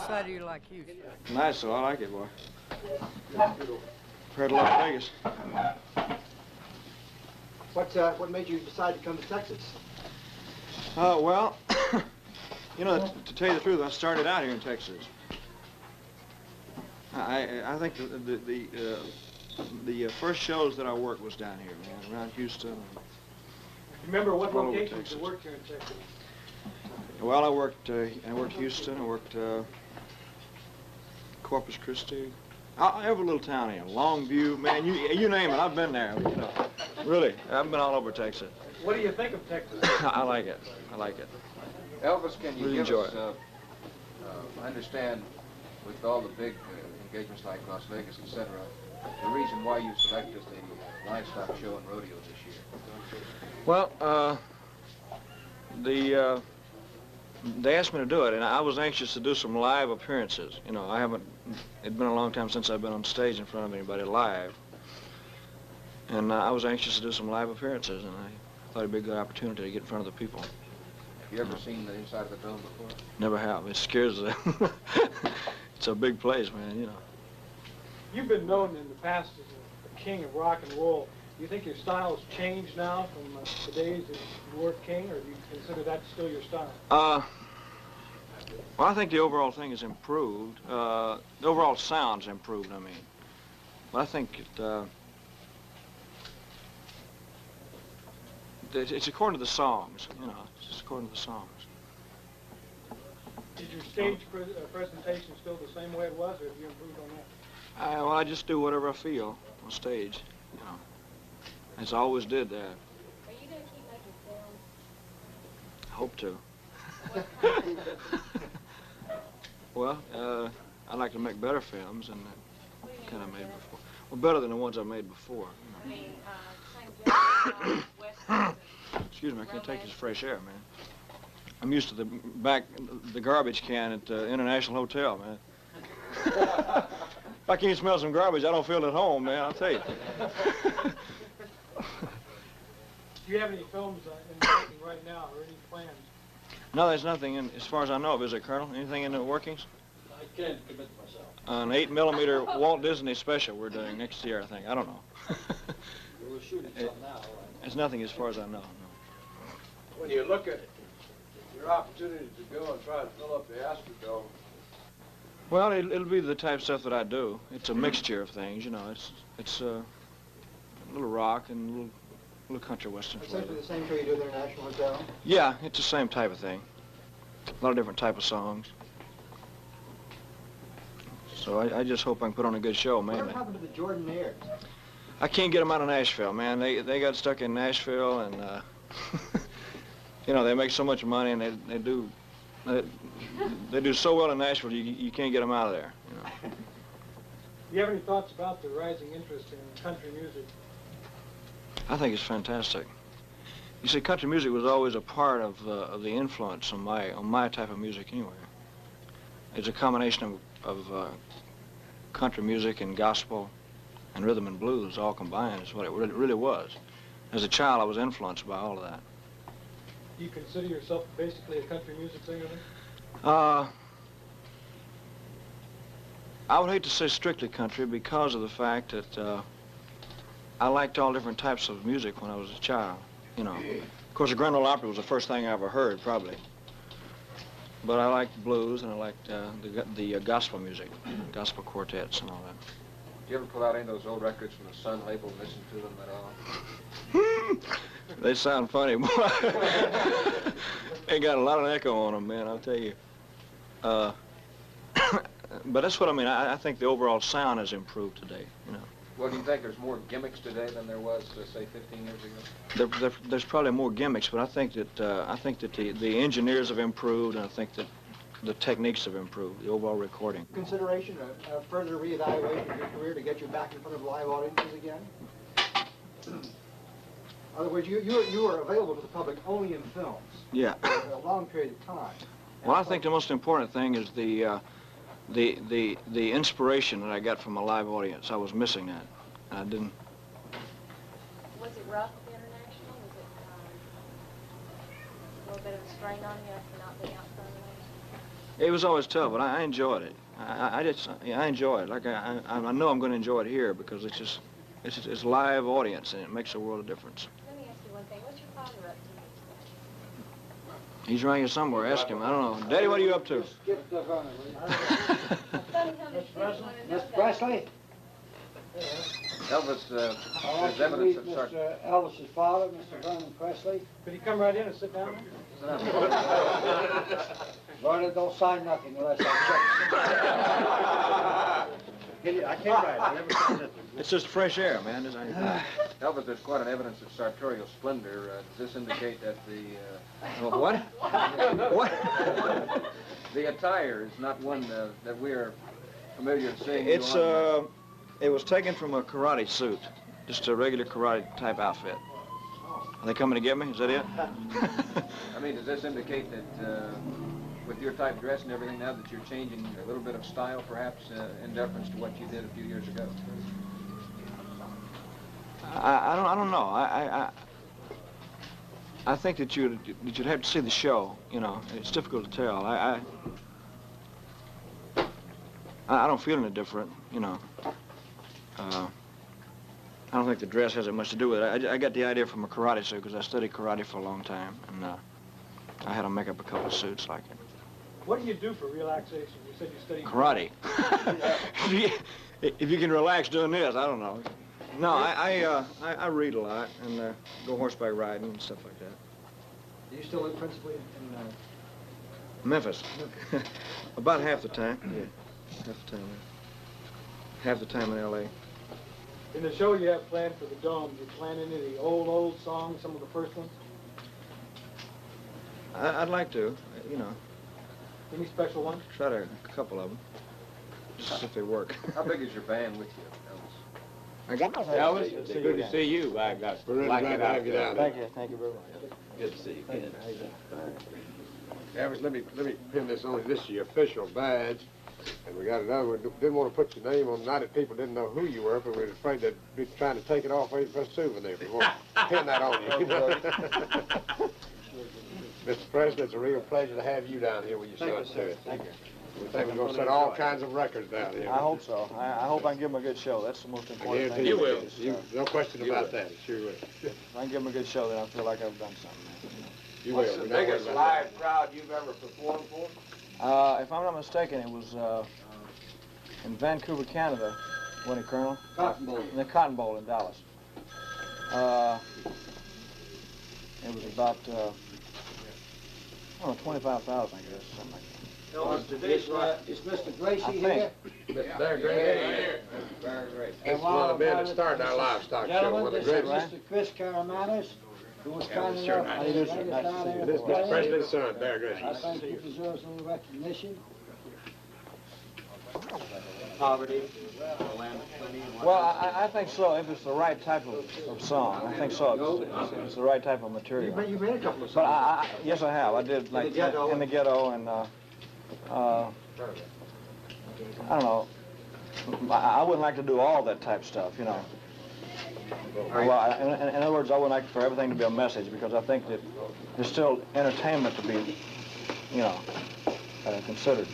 side do you like Houston? Nice, so I like it, boy. Compared to Las Vegas. What made you decide to come to Texas? Well, you know, to tell you the truth, I started out here in Texas. I think the first shows that I worked was down here, man, around Houston. Remember what all over locations you Texas. worked here in Texas? Well, I worked Houston. I worked Corpus Christi. Every little town here, Longview, man, you name it, I've been there. You know, really, I've been all over Texas. What do you think of Texas? I like it. I like it. Elvis, can you Really give enjoy us, I understand with all the big engagements like Las Vegas, etc., the reason why you selected the livestock show and rodeo this year? Well, they asked me to do it, and I was anxious to do some live appearances. You know, it'd been a long time since I've been on stage in front of anybody live. And I was anxious to do some live appearances, and I thought it'd be a good opportunity to get in front of the people. Have you ever seen the inside of the dome before? Never have. It scares them. It's a big place, man, you know. You've been known in the past as a king of rock and roll. Do you think your style has changed now from the days that you were king, or do you consider that still your style? Well, I think the overall thing has improved. The overall sound's improved, I mean. But I think it's according to the songs, you know. It's just according to the songs. Is your stage presentation still the same way it was, or have you improved on that? Well, I just do whatever I feel on stage, you know. As I always did that. Are you going to keep making films? I hope to. Well, I like to make better films than the kind I made before. Well, better than the ones I made before. You know. I mean, same West. Excuse me, I can't take this fresh air, man. I'm used to the garbage can at the International Hotel, man. If I can't smell some garbage, I don't feel at home, man, I'll tell you. Do you have any films in the making right now, or any plans? No, there's nothing in, as far as I know of, is there, Colonel? Anything in the workings? I can't commit myself. An 8mm Walt Disney special we're doing next year, I think. I don't know. We're shooting some now, right? There's nothing as far as I know, no. When you look at your opportunity to go and try to fill up the Astrodome, Well, it'll be the type of stuff that I do. It's a mixture of things, you know. It's a little rock and a little country western flavor. Essentially the same show you do at the International Hotel? Yeah, it's the same type of thing. A lot of different type of songs. So I just hope I can put on a good show, mainly. What happened to the Jordanaires? I can't get them out of Nashville, man. They got stuck in Nashville, and you know, they make so much money, and they do so well in Nashville, you can't get them out of there. You know. Do you have any thoughts about the rising interest in country music? I think it's fantastic. You see, country music was always a part of the influence on my type of music anyway. It's a combination of country music and gospel and rhythm and blues all combined is what it really was. As a child, I was influenced by all of that. Do you consider yourself basically a country music singer then? I would hate to say strictly country because of the fact that I liked all different types of music when I was a child, you know. Of course, the Grand Ole Opry was the first thing I ever heard, probably. But I liked blues, and I liked the gospel music, gospel quartets and all that. Do you ever pull out any of those old records from the Sun label and listen to them at all? They sound funny, boy. They got a lot of echo on them, man, I'll tell you. But that's what I mean. I think the overall sound has improved today, you know. Well, do you think there's more gimmicks today than there was, say, 15 years ago? There's probably more gimmicks, but I think that the engineers have improved, and I think that the techniques have improved, the overall recording. Consideration, a further reevaluation of your career to get you back in front of live audiences again? In other words, you are available to the public only in films. Yeah. For a long period of time. Well, I think the most important thing is the inspiration that I got from a live audience. I was missing that. I didn't. Was it rough at the International? Was it a little bit of a strain on you after not being out front of It was always tough, but I enjoyed it. I enjoy it. Like I know I'm going to enjoy it here because it's live audience and it makes a world of difference. Let me ask you one thing. What's your father up to? He's around here somewhere. Ask him. I don't know. Daddy, what are you up to? Skip the phone, will you? Miss Presley? Elvis, I want there's you to evidence meet of Mr. Elvis's father, Mr. Vernon Presley. Could he come right in and sit down? Vernon, don't sign nothing unless I check. I can't write. I never signed it. It's just fresh air, man. Elvis, there's quite an evidence of sartorial splendor. Does this indicate that What? What? the attire is not one that we are familiar with seeing? You on? It was taken from a karate suit, just a regular karate type outfit. Are they coming to get me? Is that it? I mean, does this indicate that with your type dress and everything now that you're changing a little bit of style, perhaps, in deference to what you did a few years ago? I don't know. I think that you'd have to see the show. You know, it's difficult to tell. I don't feel any different. You know. I don't think the dress has that much to do with it. I got the idea from a karate suit because I studied karate for a long time, and I had to make up a couple of suits like it. What do you do for relaxation? You said you studied Karate. If you can relax doing this, I don't know. No, I read a lot and go horseback riding and stuff like that. Do you still live principally in Memphis. About half the time. Yeah, half the time. Half the time in L.A. In the show you have planned for the Dome, do you plan any of the old songs, some of the first ones? I'd like to, you know. Any special ones? Try to a couple of them, just if they work. How big is your band with you, Elvis, it's good to see you. We're really glad to have you down there. Thank you very much. Good to see you again. Elvis, let me pin this on. This is your official badge. And we got another one. Didn't want to put your name on. Not that people didn't know who you were, but we were afraid they'd be trying to take it off for a souvenir. We want to pin that on you. Mr. Presley, it's a real pleasure to have you down here with your son, too. Thank you. We think we're going to set all kinds of records down here. I hope so. I hope I can give them a good show. That's the most important thing. You will. No question about that. Sure will. If I can give them a good show, then I feel like I've done something. You What's will. the biggest live crowd you've ever performed for? If I'm not mistaken, it was in Vancouver, Canada, wasn't it, Colonel? Cotton Bowl. In the Cotton Bowl in Dallas. It was about, I don't know, 25,000, I guess, something like that. Is Mr. Gracie I here? think. They're great. That's one of the men that started our livestock show. One of the Gentlemen, greatest. this is Mr. Chris Caramanis, who was kind sure, enough nice. to bring us down here It is to Mr. play. Presley's son, Darren Gracie. I think he deserves a little recognition. Poverty. Well, I think so, if it's the right type of song. I think so, if it's the right type of material. You've made a couple of But songs. yes, I have. I did, like, Ghetto. in the ghetto, and, I don't know. I wouldn't like to do all that type stuff, you know. Well, in other words, I wouldn't like for everything to be a message, because I think that there's still entertainment to be, you know, considered.